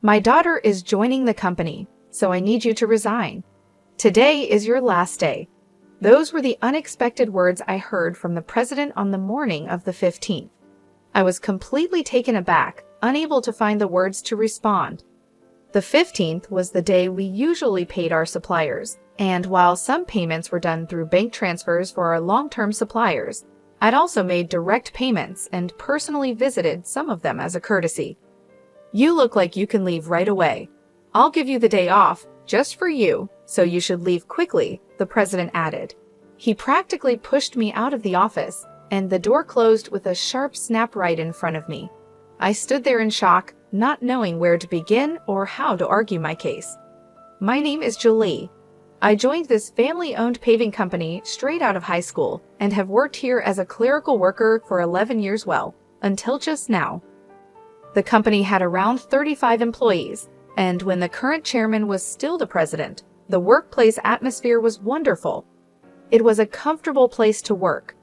My daughter is joining the company, so I need you to resign. Today is your last day." Those were the unexpected words I heard from the president on the morning of the 15th. I was completely taken aback, unable to find the words to respond. The 15th was the day we usually paid our suppliers, and while some payments were done through bank transfers for our long-term suppliers, I'd also made direct payments and personally visited some of them as a courtesy. "You look like you can leave right away. I'll give you the day off, just for you, so you should leave quickly," the president added. He practically pushed me out of the office, and the door closed with a sharp snap right in front of me. I stood there in shock, not knowing where to begin or how to argue my case. My name is Julie. I joined this family-owned paving company straight out of high school and have worked here as a clerical worker for 11 years until just now. The company had around 35 employees, and when the current chairman was still the president, the workplace atmosphere was wonderful. It was a comfortable place to work.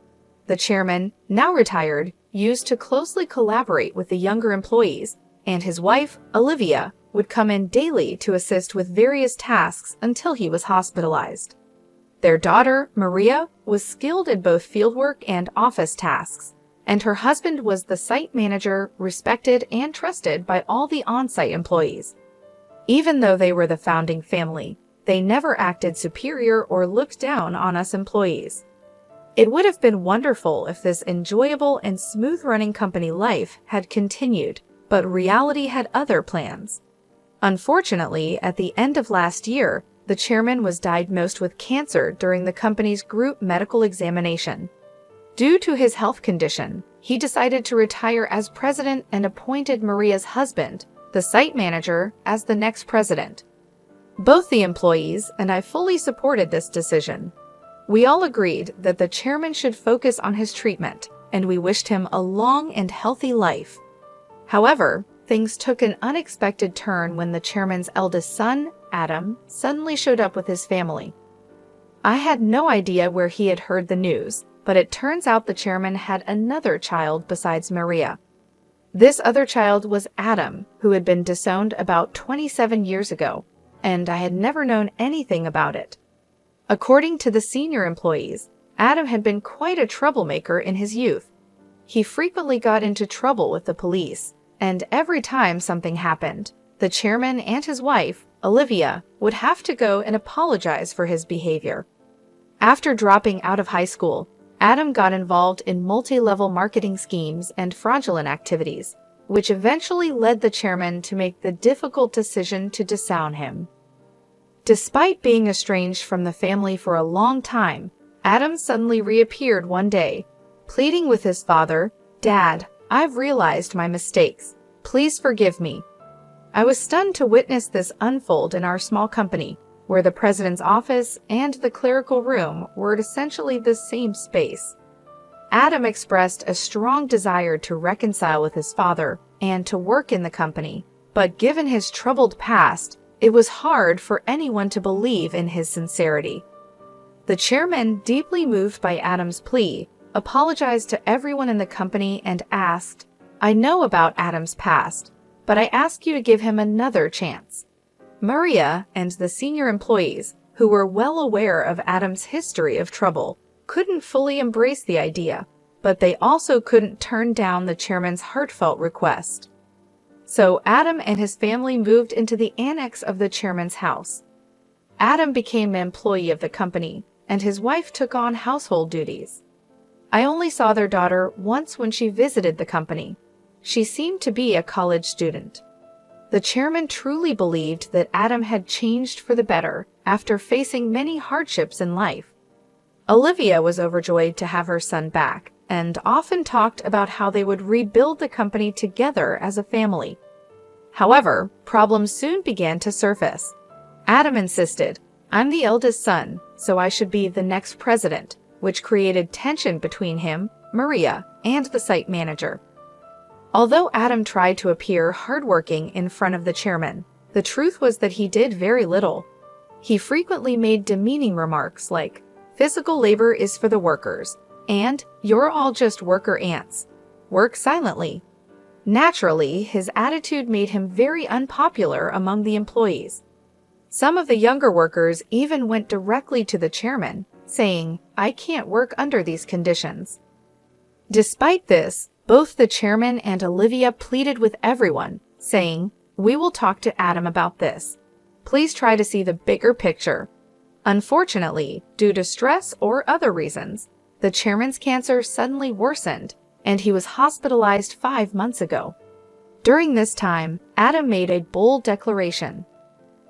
The chairman, now retired, used to closely collaborate with the younger employees, and his wife, Olivia, would come in daily to assist with various tasks until he was hospitalized. Their daughter, Maria, was skilled in both fieldwork and office tasks, and her husband was the site manager, respected and trusted by all the on-site employees. Even though they were the founding family, they never acted superior or looked down on us employees. It would have been wonderful if this enjoyable and smooth-running company life had continued, but reality had other plans. Unfortunately, at the end of last year, the chairman was diagnosed with cancer during the company's group medical examination. Due to his health condition, he decided to retire as president and appointed Maria's husband, the site manager, as the next president. Both the employees and I fully supported this decision. We all agreed that the chairman should focus on his treatment, and we wished him a long and healthy life. However, things took an unexpected turn when the chairman's eldest son, Adam, suddenly showed up with his family. I had no idea where he had heard the news, but it turns out the chairman had another child besides Maria. This other child was Adam, who had been disowned about 27 years ago, and I had never known anything about it. According to the senior employees, Adam had been quite a troublemaker in his youth. He frequently got into trouble with the police, and every time something happened, the chairman and his wife, Olivia, would have to go and apologize for his behavior. After dropping out of high school, Adam got involved in multi-level marketing schemes and fraudulent activities, which eventually led the chairman to make the difficult decision to disown him. Despite being estranged from the family for a long time, Adam suddenly reappeared one day, pleading with his father, "Dad, I've realized my mistakes. Please forgive me." I was stunned to witness this unfold in our small company, where the president's office and the clerical room were essentially the same space. Adam expressed a strong desire to reconcile with his father and to work in the company, but given his troubled past, it was hard for anyone to believe in his sincerity. The chairman, deeply moved by Adam's plea, apologized to everyone in the company and asked, "I know about Adam's past, but I ask you to give him another chance." Maria and the senior employees, who were well aware of Adam's history of trouble, couldn't fully embrace the idea, but they also couldn't turn down the chairman's heartfelt request. So Adam and his family moved into the annex of the chairman's house. Adam became an employee of the company, and his wife took on household duties. I only saw their daughter once when she visited the company. She seemed to be a college student. The chairman truly believed that Adam had changed for the better after facing many hardships in life. Olivia was overjoyed to have her son back and often talked about how they would rebuild the company together as a family. However, problems soon began to surface. Adam insisted, "I'm the eldest son, so I should be the next president," which created tension between him, Maria, and the site manager. Although Adam tried to appear hardworking in front of the chairman, the truth was that he did very little. He frequently made demeaning remarks like, "Physical labor is for the workers," and "You're all just worker ants. Work silently." Naturally, his attitude made him very unpopular among the employees. Some of the younger workers even went directly to the chairman, saying, "I can't work under these conditions." Despite this, both the chairman and Olivia pleaded with everyone, saying, "We will talk to Adam about this. Please try to see the bigger picture." Unfortunately, due to stress or other reasons, the chairman's cancer suddenly worsened, and he was hospitalized 5 months ago. During this time, Adam made a bold declaration.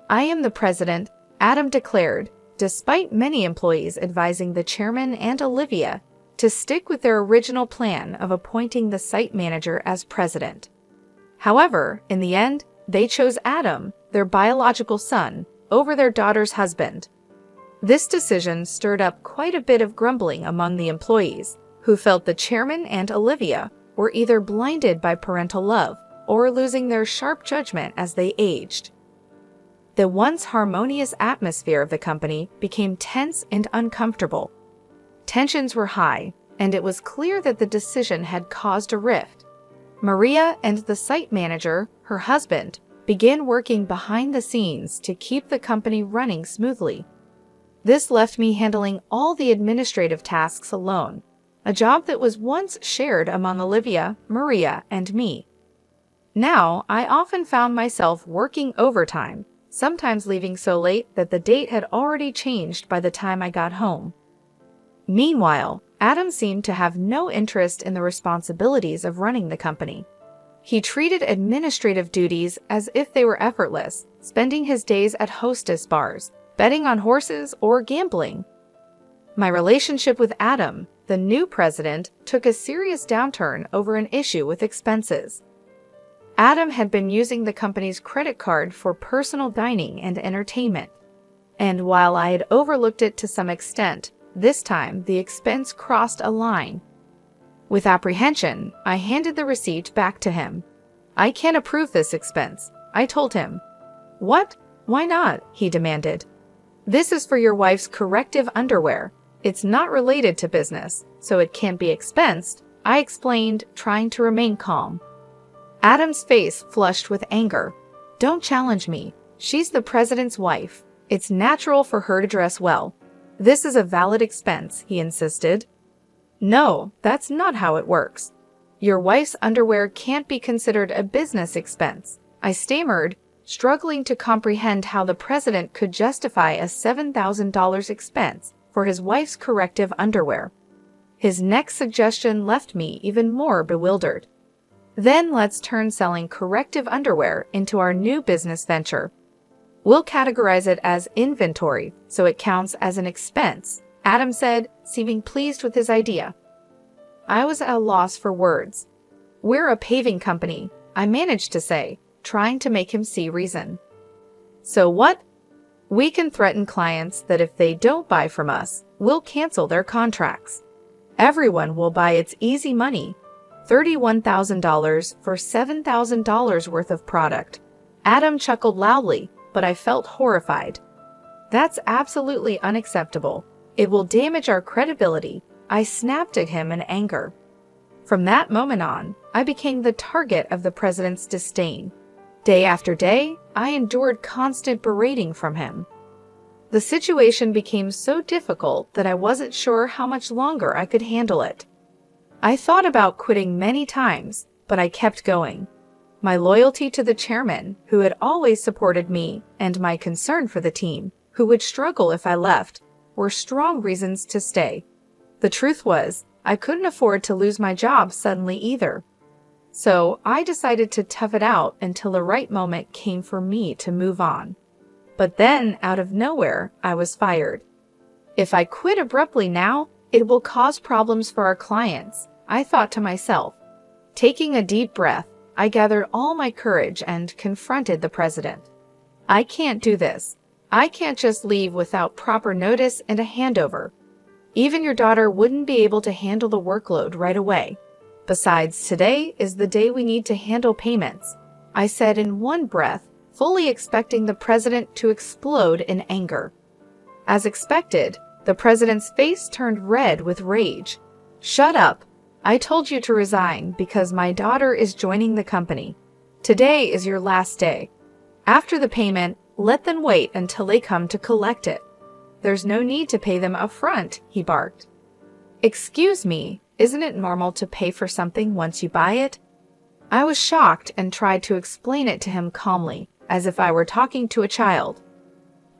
"I am the president," Adam declared, despite many employees advising the chairman and Olivia to stick with their original plan of appointing the site manager as president. However, in the end, they chose Adam, their biological son, over their daughter's husband. This decision stirred up quite a bit of grumbling among the employees, who felt the chairman and Olivia were either blinded by parental love or losing their sharp judgment as they aged. The once harmonious atmosphere of the company became tense and uncomfortable. Tensions were high, and it was clear that the decision had caused a rift. Maria and the site manager, her husband, began working behind the scenes to keep the company running smoothly. This left me handling all the administrative tasks alone, a job that was once shared among Olivia, Maria, and me. Now, I often found myself working overtime, sometimes leaving so late that the date had already changed by the time I got home. Meanwhile, Adam seemed to have no interest in the responsibilities of running the company. He treated administrative duties as if they were effortless, spending his days at hostess bars, betting on horses, or gambling. My relationship with Adam, the new president, took a serious downturn over an issue with expenses. Adam had been using the company's credit card for personal dining and entertainment, and while I had overlooked it to some extent, this time the expense crossed a line. With apprehension, I handed the receipt back to him. "I can't approve this expense," I told him. "What? Why not?" he demanded. "This is for your wife's corrective underwear. It's not related to business, so it can't be expensed," I explained, trying to remain calm. Adam's face flushed with anger. "Don't challenge me. She's the president's wife. It's natural for her to dress well. This is a valid expense," he insisted. "No, that's not how it works. Your wife's underwear can't be considered a business expense," I stammered, struggling to comprehend how the president could justify a $7,000 expense for his wife's corrective underwear. His next suggestion left me even more bewildered. "Then let's turn selling corrective underwear into our new business venture. We'll categorize it as inventory, so it counts as an expense," Adam said, seeming pleased with his idea. I was at a loss for words. "We're a paving company," I managed to say, trying to make him see reason. "So what? We can threaten clients that if they don't buy from us, we'll cancel their contracts. Everyone will buy It's easy money. $31,000 for $7,000 worth of product." Adam chuckled loudly, but I felt horrified. "That's absolutely unacceptable. It will damage our credibility," I snapped at him in anger. From that moment on, I became the target of the president's disdain. Day after day, I endured constant berating from him. The situation became so difficult that I wasn't sure how much longer I could handle it. I thought about quitting many times, but I kept going. My loyalty to the chairman, who had always supported me, and my concern for the team, who would struggle if I left, were strong reasons to stay. The truth was, I couldn't afford to lose my job suddenly either. So I decided to tough it out until the right moment came for me to move on. But then, out of nowhere, I was fired. If I quit abruptly now, it will cause problems for our clients, I thought to myself. Taking a deep breath, I gathered all my courage and confronted the president. "I can't do this. I can't just leave without proper notice and a handover. Even your daughter wouldn't be able to handle the workload right away. Besides, today is the day we need to handle payments," I said in one breath, fully expecting the president to explode in anger. As expected, the president's face turned red with rage. "Shut up," I told you to resign because my daughter is joining the company. Today is your last day. After the payment, let them wait until they come to collect it. There's no need to pay them upfront, he barked. Excuse me, isn't it normal to pay for something once you buy it? I was shocked and tried to explain it to him calmly, as if I were talking to a child.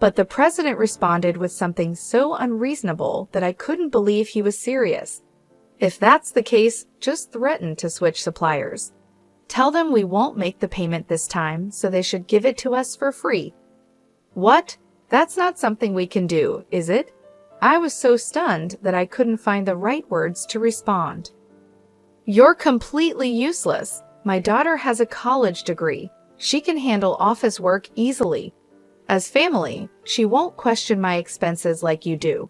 But the president responded with something so unreasonable that I couldn't believe he was serious. If that's the case, just threaten to switch suppliers. Tell them we won't make the payment this time, so they should give it to us for free. What? That's not something we can do, is it? I was so stunned that I couldn't find the right words to respond. You're completely useless. My daughter has a college degree. She can handle office work easily. As family, she won't question my expenses like you do.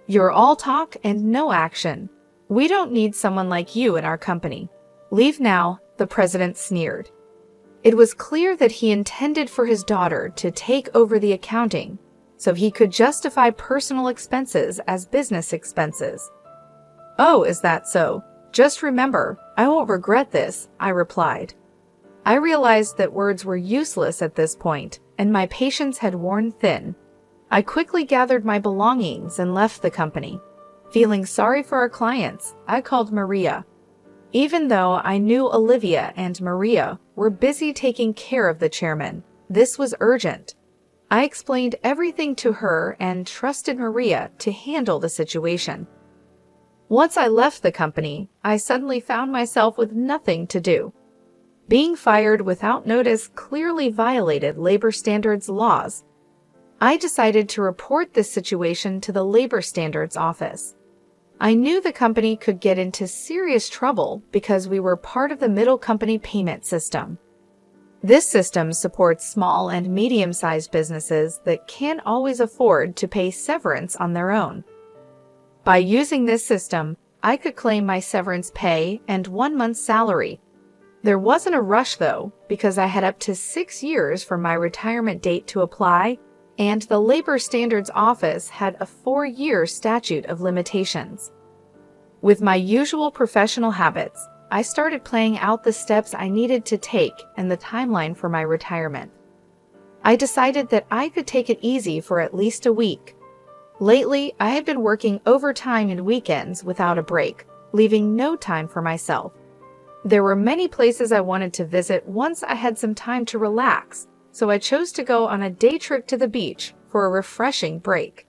You're all talk and no action. We don't need someone like you in our company. Leave now, the president sneered. It was clear that he intended for his daughter to take over the accounting, so he could justify personal expenses as business expenses. Oh, is that so? Just remember, I won't regret this, I replied. I realized that words were useless at this point, and my patience had worn thin. I quickly gathered my belongings and left the company. Feeling sorry for our clients, I called Maria. Even though I knew Olivia and Maria were busy taking care of the chairman, this was urgent. I explained everything to her and trusted Maria to handle the situation. Once I left the company, I suddenly found myself with nothing to do. Being fired without notice clearly violated labor standards laws. I decided to report this situation to the Labor Standards Office. I knew the company could get into serious trouble because we were part of the middle company payment system. This system supports small and medium-sized businesses that can't always afford to pay severance on their own. By using this system, I could claim my severance pay and 1 month's salary. There wasn't a rush though, because I had up to 6 years for my retirement date to apply, and the Labor Standards Office had a 4-year statute of limitations. With my usual professional habits, I started planning out the steps I needed to take and the timeline for my retirement. I decided that I could take it easy for at least a week. Lately, I had been working overtime and weekends without a break, leaving no time for myself. There were many places I wanted to visit once I had some time to relax, so I chose to go on a day trip to the beach for a refreshing break.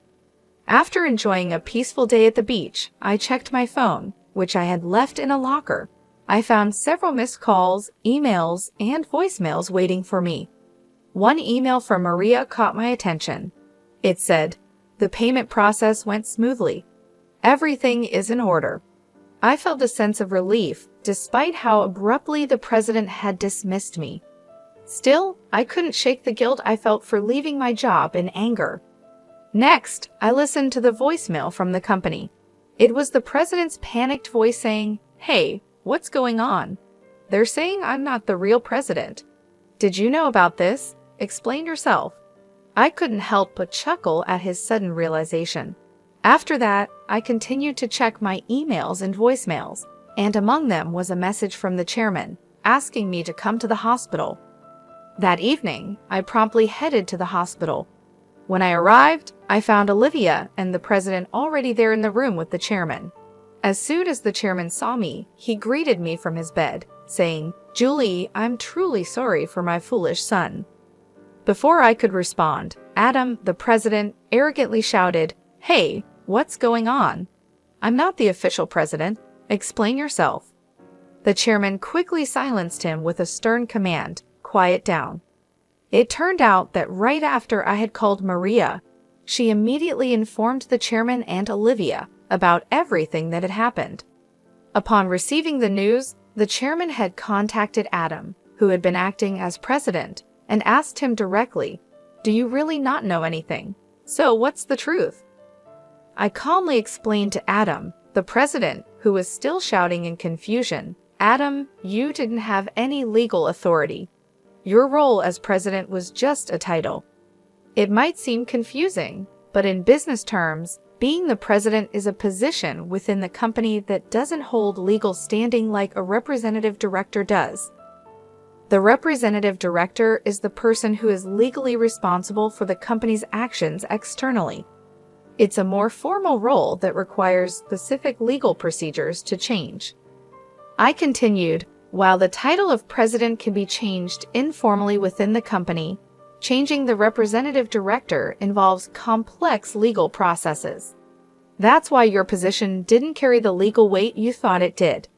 After enjoying a peaceful day at the beach, I checked my phone, which I had left in a locker. I found several missed calls, emails, and voicemails waiting for me. One email from Maria caught my attention. It said, "The payment process went smoothly. Everything is in order." I felt a sense of relief, despite how abruptly the president had dismissed me. Still, I couldn't shake the guilt I felt for leaving my job in anger. Next, I listened to the voicemail from the company. It was the president's panicked voice saying, "Hey, what's going on? They're saying I'm not the real president. Did you know about this? Explain yourself." I couldn't help but chuckle at his sudden realization. After that, I continued to check my emails and voicemails, and among them was a message from the chairman, asking me to come to the hospital. That evening, I promptly headed to the hospital. When I arrived, I found Olivia and the president already there in the room with the chairman. As soon as the chairman saw me, he greeted me from his bed, saying, "Julie, I'm truly sorry for my foolish son." Before I could respond, Adam, the president, arrogantly shouted, "Hey, what's going on? I'm not the official president. Explain yourself." The chairman quickly silenced him with a stern command, "Quiet down." It turned out that right after I had called Maria, she immediately informed the chairman and Olivia about everything that had happened. Upon receiving the news, the chairman had contacted Adam, who had been acting as president, and asked him directly, "Do you really not know anything? So what's the truth?" I calmly explained to Adam, the president, who was still shouting in confusion, "Adam, you didn't have any legal authority. Your role as president was just a title. It might seem confusing, but in business terms, being the president is a position within the company that doesn't hold legal standing like a representative director does. The representative director is the person who is legally responsible for the company's actions externally. It's a more formal role that requires specific legal procedures to change. I continued, while the title of president can be changed informally within the company, changing the representative director involves complex legal processes. That's why your position didn't carry the legal weight you thought it did.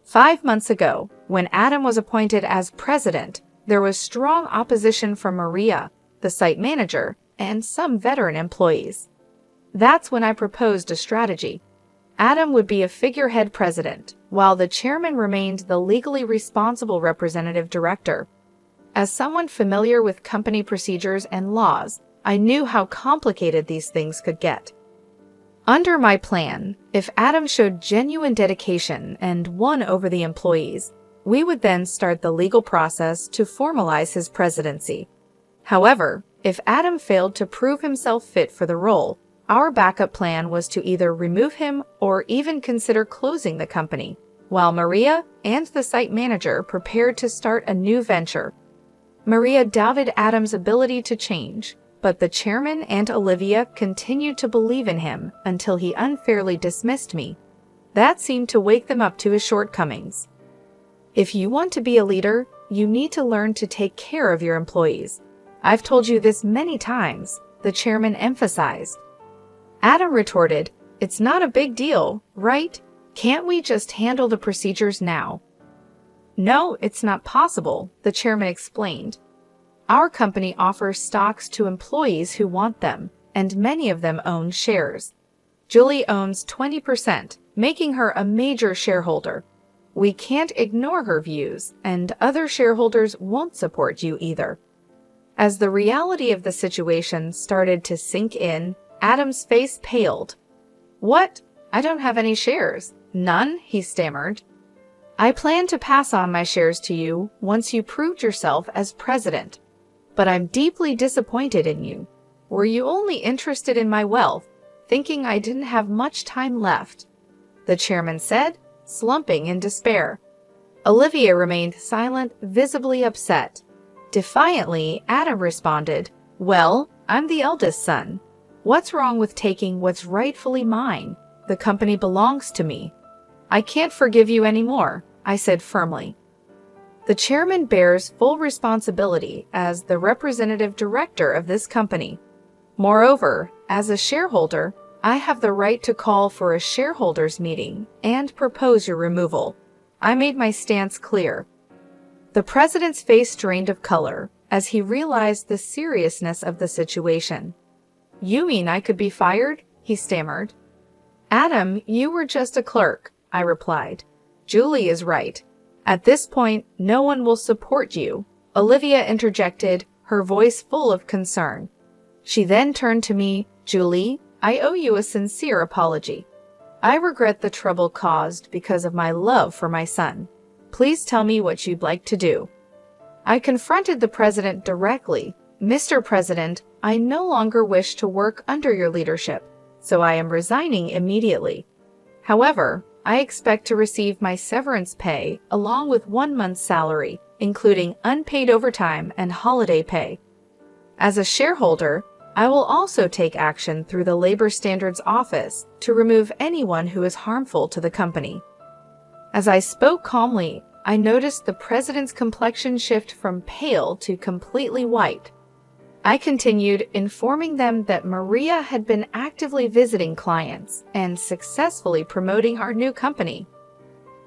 5 months ago, when Adam was appointed as president, there was strong opposition from Maria, the site manager, and some veteran employees. That's when I proposed a strategy. Adam would be a figurehead president, while the chairman remained the legally responsible representative director. As someone familiar with company procedures and laws, I knew how complicated these things could get. Under my plan, if Adam showed genuine dedication and won over the employees, we would then start the legal process to formalize his presidency. However, if Adam failed to prove himself fit for the role, our backup plan was to either remove him or even consider closing the company, while Maria and the site manager prepared to start a new venture. Maria doubted Adam's ability to change, but the chairman and Olivia continued to believe in him until he unfairly dismissed me. That seemed to wake them up to his shortcomings. If you want to be a leader, you need to learn to take care of your employees. I've told you this many times, the chairman emphasized. Adam retorted, "It's not a big deal, right? Can't we just handle the procedures now?" "No, it's not possible," the chairman explained. "Our company offers stocks to employees who want them, and many of them own shares. Julie owns 20%, making her a major shareholder. We can't ignore her views, and other shareholders won't support you either." As the reality of the situation started to sink in, Adam's face paled. "What? I don't have any shares." "None?" he stammered. "I plan to pass on my shares to you once you proved yourself as president. But I'm deeply disappointed in you. Were you only interested in my wealth, thinking I didn't have much time left?" the chairman said, slumping in despair. Olivia remained silent, visibly upset. Defiantly, Adam responded, "Well, I'm the eldest son. What's wrong with taking what's rightfully mine? The company belongs to me." "I can't forgive you anymore," I said firmly. The chairman bears full responsibility as the representative director of this company. Moreover, as a shareholder, I have the right to call for a shareholders' meeting and propose your removal. I made my stance clear. The president's face drained of color as he realized the seriousness of the situation. "You mean I could be fired?" he stammered. "Adam, you were just a clerk," I replied. "Julie is right. At this point, no one will support you," Olivia interjected, her voice full of concern. She then turned to me, "Julie, I owe you a sincere apology. I regret the trouble caused because of my love for my son. Please tell me what you'd like to do." I confronted the president directly. "Mr. President, I no longer wish to work under your leadership, so I am resigning immediately. However, I expect to receive my severance pay along with 1 month's salary, including unpaid overtime and holiday pay. As a shareholder, I will also take action through the Labor Standards Office to remove anyone who is harmful to the company." As I spoke calmly, I noticed the president's complexion shift from pale to completely white. I continued, informing them that Maria had been actively visiting clients and successfully promoting our new company.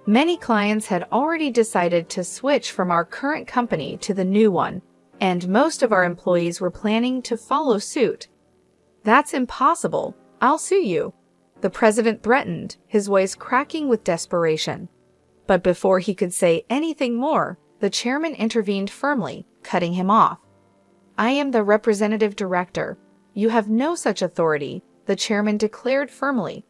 Many clients had already decided to switch from our current company to the new one, and most of our employees were planning to follow suit. "That's impossible. I'll sue you," the president threatened, his voice cracking with desperation. But before he could say anything more, the chairman intervened firmly, cutting him off. "I am the representative director. You have no such authority," the chairman declared firmly.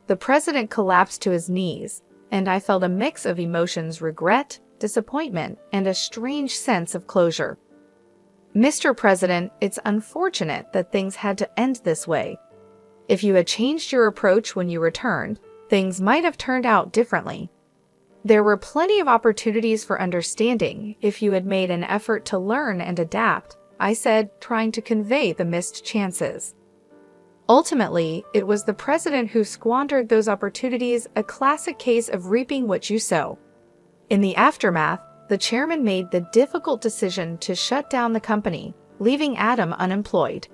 The president collapsed to his knees, and I felt a mix of emotions: regret, disappointment, and a strange sense of closure. "Mr. President, it's unfortunate that things had to end this way. If you had changed your approach when you returned, things might have turned out differently. There were plenty of opportunities for understanding if you had made an effort to learn and adapt, I said, trying to convey the missed chances. Ultimately, it was the president who squandered those opportunities, a classic case of reaping what you sow. In the aftermath, the chairman made the difficult decision to shut down the company, leaving Adam unemployed.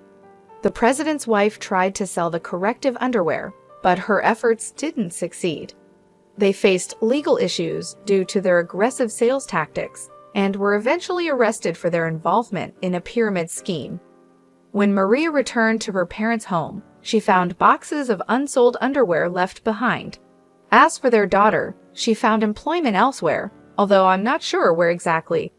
The president's wife tried to sell the corrective underwear, but her efforts didn't succeed. They faced legal issues due to their aggressive sales tactics and were eventually arrested for their involvement in a pyramid scheme. When Maria returned to her parents' home, she found boxes of unsold underwear left behind. As for their daughter, she found employment elsewhere, although I'm not sure where exactly.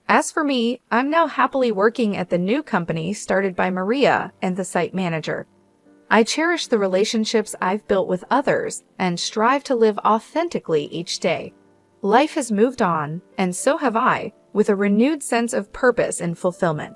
As for me, I'm now happily working at the new company started by Maria and the site manager. I cherish the relationships I've built with others and strive to live authentically each day. Life has moved on, and so have I, with a renewed sense of purpose and fulfillment.